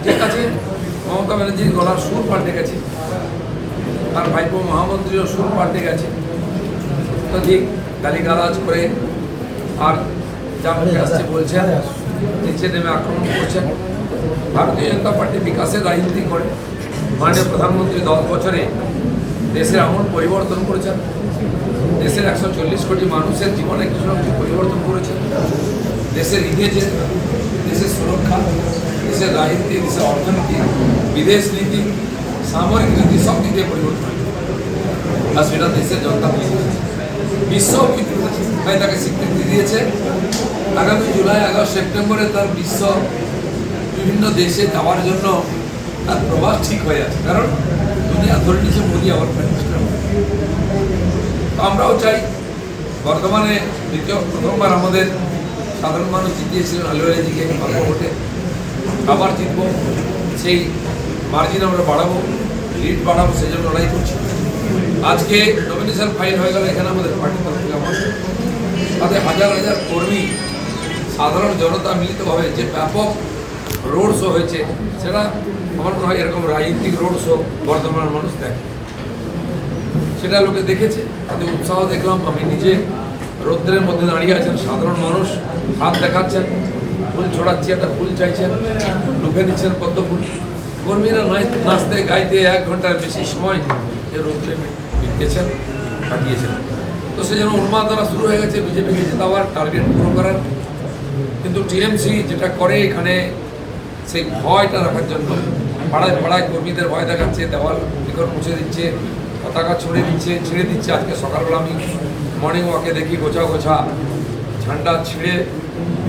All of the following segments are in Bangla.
যে কাছে মমতা ব্যানার্জির গলার সুর পাল্টে গেছে, তার ভাইপো মহামন্ত্রীরও সুর পাল্টে গেছে, অত্যাধিক গালিগালাজ করে আর যা মুখে আসছে বলছেন, নিচে নেমে আক্রমণ করছেন। ভারতীয় জনতা পার্টি বিকাশের রাজনীতি করে মাননীয় প্রধানমন্ত্রী 10 বছরে দেশের আমূল পরিবর্তন করেছেন। দেশের 140 কোটি মানুষের জীবনে কিছু না কিছু পরিবর্তন করেছেন। দেশের ইমেজে, দেশের সুরক্ষা, দেশের রাজনীতি, দেশের অর্থনীতি, বিদেশ নীতি, সামরিক নীতি সব দিকে পরিবর্তন, আর সেটা দেশের জনতা বিশ্ব তাই তাকে স্বীকৃতি দিয়েছে। আগামী জুলাই, আগস্ট, সেপ্টেম্বরে তার বিশ্ব বিভিন্ন দেশে যাওয়ার জন্য তার প্রভাব ঠিক হয়ে আছে, কারণ দুনিয়া ধরে নিচ্ছে মোদী আবার আমরাও চাই। বর্তমানে প্রথমবার আমাদের সাধারণ মানুষ জিতিয়েছিলেন আলুয়ালিজিকে অল্প ভোটে, আবার জিতবো, সেই মার্জিন আমরা বাড়াবো, লিড বাড়াবো, সেই জন্য লড়াই করছি। আজকে নমিনেশন ফাইল হয়ে গেল এখানে আমাদের পার্টি তরফ থেকে, আমার তাতে হাজার হাজার কর্মী, সাধারণ জনতা মিলিতভাবে যে ব্যাপক রোড শো হয়েছে, সেটা আমার মনে হয় এরকম রাজনৈতিক রোড শো বর্তমানের মানুষ দেখে, সেটা লোকে দেখেছে, তাতে উৎসাহ দেখলাম। আমি নিজে রৌদ্রের মধ্যে দাঁড়িয়ে আছেন সাধারণ মানুষ, হাত দেখাচ্ছেন, ফুল ছড়াচ্ছি, একটা ফুল চাইছেন, লুকে নিচ্ছেন পদ্ম ফুল। কর্মীরা নাচতে গাইতে 1 ঘন্টার বেশি সময় রৌদ্রে বিতেছেন, কাটিয়েছেন। তো সেই জন্য উন্মাদনা শুরু হয়ে গেছে বিজেপিকে জেতাবার, টার্গেট পুরো করার। কিন্তু টিএমসি যেটা করে এখানে, সেই ভয়টা রাখার জন্য পাড়ায় পাড়ায় কর্মীদের ভয় দেখাচ্ছে, দেওয়াল শিকড় মুছে দিচ্ছে, পতাকা ছেড়ে দিচ্ছে। আজকে সকালবেলা আমি মর্নিং ওয়াকে দেখি গোছা গোছা ঝান্ডা ছিঁড়ে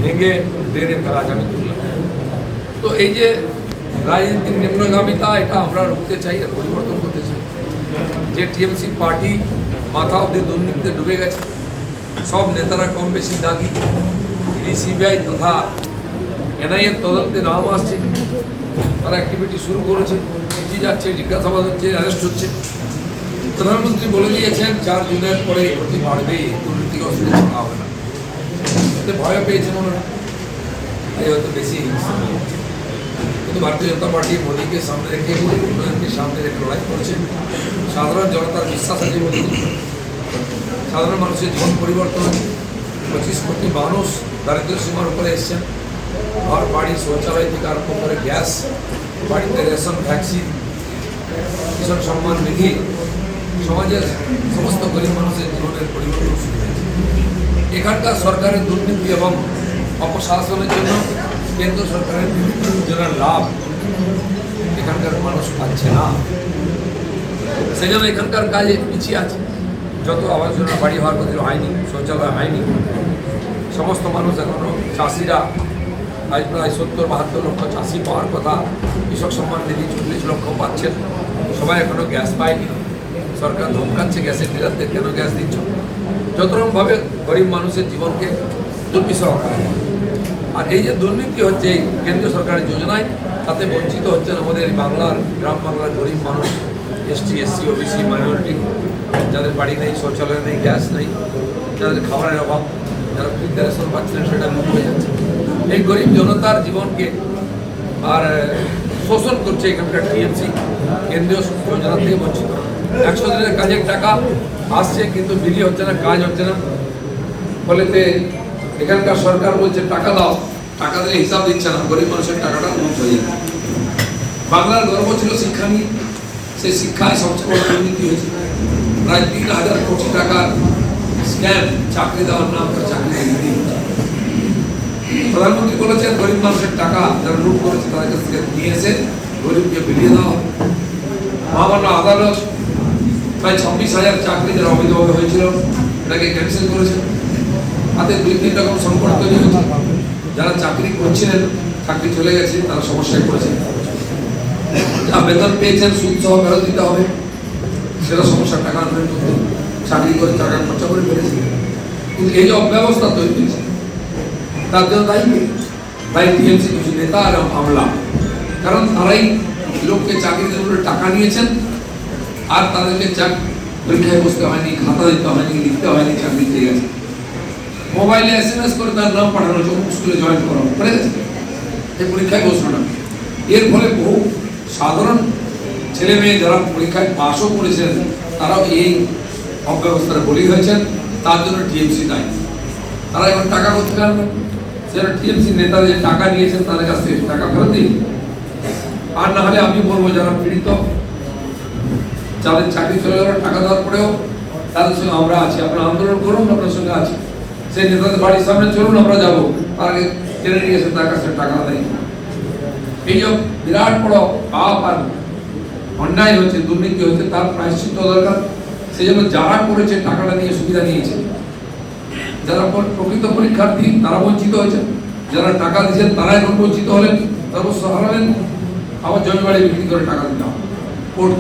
ভেঙে ড্রেনে ফেলা আমি তুললাম। তো এই যে রাজনীতির নিম্নগামিতা, এটা আমরা রুখতে চাই, পরিবর্তন করতে চাই। যে টিএমসি পার্টি মাথা অব্দি দুর্নীতিতে ডুবে গেছে, সব নেতারা কম বেশি দাগি, সিবিআই তথা এনআইএর তদন্তে নাম আসছে, তারা অ্যাক্টিভিটি শুরু করেছে, চিঠি যাচ্ছে, জিজ্ঞাসাবাদ হচ্ছে, অ্যারেস্ট হচ্ছে। প্রধানমন্ত্রী বলে দিয়েছেন 4 জুনের পরে গতি বাড়বে, দুর্নীতিকে অসুবিধা ছাড়া হবে না। এতে ভয় পেয়েছেন ওনারা, তাই হয়তো বেশি। কিন্তু ভারতীয় জনতা পার্টি মোদীকে সামনে রেখে, উন্নয়নকে সামনে রেখে লড়াই করেছে। সাধারণ জনতার বিশ্বাস আছে মোদী, সাধারণ মানুষের জীবন পরিবর্তন। 25 কোটি মানুষ দারিদ্র সীমার উপরে এসছেন। ঘর বাড়ি, শৌচালয় থেকে আরম্ভ করে গ্যাস, বাড়িতে রেশন, ভ্যাকসিন, কিষাণ সম্মান নিধি, সমাজের সমস্ত গরিব মানুষের জীবনের পরিবর্তন শুরু হয়েছে। এখানকার সরকারের দুর্নীতি এবং অপশাসনের জন্য কেন্দ্র সরকারের বিভিন্ন যোজনার লাভ এখানকার মানুষ পাচ্ছে না। সেই জন্য এখানকার কাজে পিছিয়ে আছে। যত আবাস যোজনা বাড়ি হওয়ার কথা হয়নি, শৌচালয় হয়নি। সমস্ত মানুষ এখনও, চাষিরা আজ প্রায় 70-72 লক্ষ চাষি পাওয়ার কথা, কৃষক সম্মান নিধি 40 লক্ষ পাচ্ছেন, সবাই এখনও গ্যাস পায়নি। সরকার ধমকাচ্ছে গ্যাসের ডিলারদের, কেন গ্যাস দিচ্ছ? যত রকমভাবে গরিব মানুষের জীবনকে দুর্বিষহ করা। আর এই যে দুর্নীতি হচ্ছে এই কেন্দ্রীয় সরকারের যোজনায়, তাতে বঞ্চিত হচ্ছেন আমাদের বাংলার, গ্রাম বাংলার গরিব মানুষ, এসটি, এসসি, ওবিসি, মাইনরিটি, যাদের বাড়ি নেই, শৌচালয় নেই, গ্যাস নেই, যাদের খাবারের অভাব, যারা ফ্রিতে রেশন পাচ্ছেন, সেটা লুট হয়ে যাচ্ছে। এই গরিব জনতার জীবনকে আর শোষণ করছে এখানকার টিএমসি, কেন্দ্রীয় যোজনা থেকে বঞ্চিত। 100 দিনের কাজের টাকা আসছে, কিন্তু বিলি হচ্ছে না, কাজ হচ্ছে না। ফলেতে এখানকার সরকার বলছে টাকা দাও, টাকা দিলে হিসাব দিচ্ছে না, গরিব মানুষের টাকাটা লুট হয়ে যাবে। বাংলার গর্ব ছিল শিক্ষা নিয়ে, সেই শিক্ষায় সবচেয়ে বড় দুর্নীতি হয়েছে। প্রায় 3000 কোটি টাকার স্ক্যাম, চাকরি দেওয়ার নাম করে চাকরি দিয়ে। প্রধানমন্ত্রী বলেছেন গরিব মানুষের টাকা যারা লুট করেছে তাদের কাছ থেকে নিয়ে এসে গরিবকে বিলিয়ে দেওয়া। মহামান্য আদালত প্রায় 26,000 চাকরি যারা অবৈধভাবে হয়েছিল এটাকে ক্যান্সেল করেছে। তাতে 2-3 রকম সংকট তৈরি হয়েছে। যারা চাকরি করছিলেন, চাকরি চলে গেছে, তারা সমস্যায় পড়েছে। যা বেতন পেয়েছেন সুদ সহ ফেরত দিতে হবে, সেটা সমস্যার টাকা আনবেন, চাকরি করে টাকা খরচা করে ফেলেছে। কিন্তু এই যে অব্যবস্থা তৈরি হয়েছে, তার জন্য তাই টিএমসি কিছু নেতা আর আমলা, কারণ তারাই লোককে চাকরির জন্য টাকা নিয়েছেন, আর তাদেরকে পরীক্ষায় বসতে হয়নি, খাতা দিতে হয়নি, লিখতে হয়নি, চাকরি পেয়ে গেছে। মোবাইলে SMS করে তার নাম পাঠানো, স্কুলে জয়েন করা, পড়ে গেছে, এই পরীক্ষায় বসলো না। এর ফলে বহু সাধারণ ছেলে মেয়ে যারা পরীক্ষায় পাশও করেছেন তারাও এই অব্যবস্থার বলি হয়েছেন। তার জন্য টিএমসি দায়ী। তারা এখন টাকা করতে পারবেন, সেটা টিএমসি নেতাদের টাকা নিয়েছেন তাদের কাছ থেকে টাকা ফেরত দিন। আর না হলে আমি বলবো যারা পীড়িত, যাদের চাকরি চলে যাওয়ার টাকা দেওয়ার পরেও তাদের সঙ্গে আমরা আছি, আপনারা আন্দোলন করুন, আপনার সঙ্গে আছি। সেই নেতাদের বাড়ির সামনে চলুন, আমরা যাবো, তাকে টেনে নিয়ে এসে তার কাছে টাকা দেয়। এই যে বিরাট বড় পাপ আর অন্যায় হচ্ছে, দুর্নীতি হচ্ছে, তার প্রায়শ্চিত্ত দরকার। সেই জন্য যারা করেছে টাকাটা নিয়ে সুবিধা নিয়েছে, যারা প্রকৃত পরীক্ষার্থী তারা বঞ্চিত হয়েছে, যারা টাকা দিয়েছেন তারা এখন বঞ্চিত হলেন, সর্বস্ব হারালেন, আবার জমি বাড়ি বিক্রি করে টাকা দিলাম কোর্ট।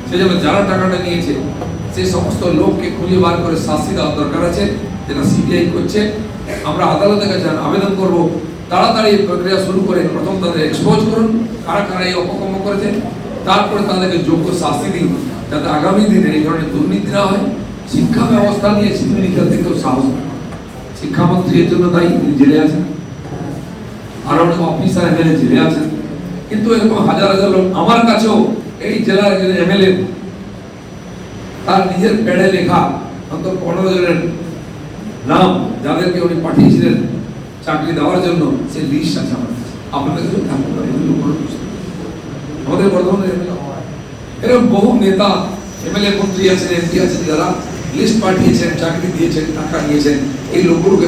সেই জন্য যারা টাকাটা নিয়েছে সেই সমস্ত লোককে খুঁজে বার করে শাস্তি দেওয়ার দরকার আছে, যেটা সিবিআই করছে। আমরা আদালতের কাছে আবেদন করব তাড়াতাড়ি এই প্রক্রিয়া শুরু করে প্রথম তাদের এক্সপোজ করুন কারা কারা এই অপকর্ম করেছে, তারপরে তাদেরকে যোগ্য শাস্তি দিন, যাতে আগামী দিনে এই ধরনের দুর্নীতি না হয়। শিক্ষা ব্যবস্থা নিয়ে শিক্ষা থেকেও সাহস, শিক্ষামন্ত্রী এর জন্য দায়ী, তিনি জেলে আছেন, আর অনেক অফিসার এমএলএ জেলে আছেন। কিন্তু এরকম হাজার হাজার লোক, আমার কাছেও এই জেলার একজন এমএলএ তার নিজের প্যাডে লেখা অন্তত 15 জনের নাম যাদেরকে উনি পাঠিয়েছিলেন চাকরি দেওয়ার জন্য, সে লিস্ট আছে আমার কাছে। আপনাদের কাছে থাকতে পারে, আমাদের বর্ধমানের এমএলএ এরকম বহু নেতা এমএলএ মন্ত্রী আছেন, এমপি আছেন, যারা লিস্ট পাঠিয়েছেন, চাকরি দিয়েছেন, টাকা নিয়েছেন। এই লোকগুলোকে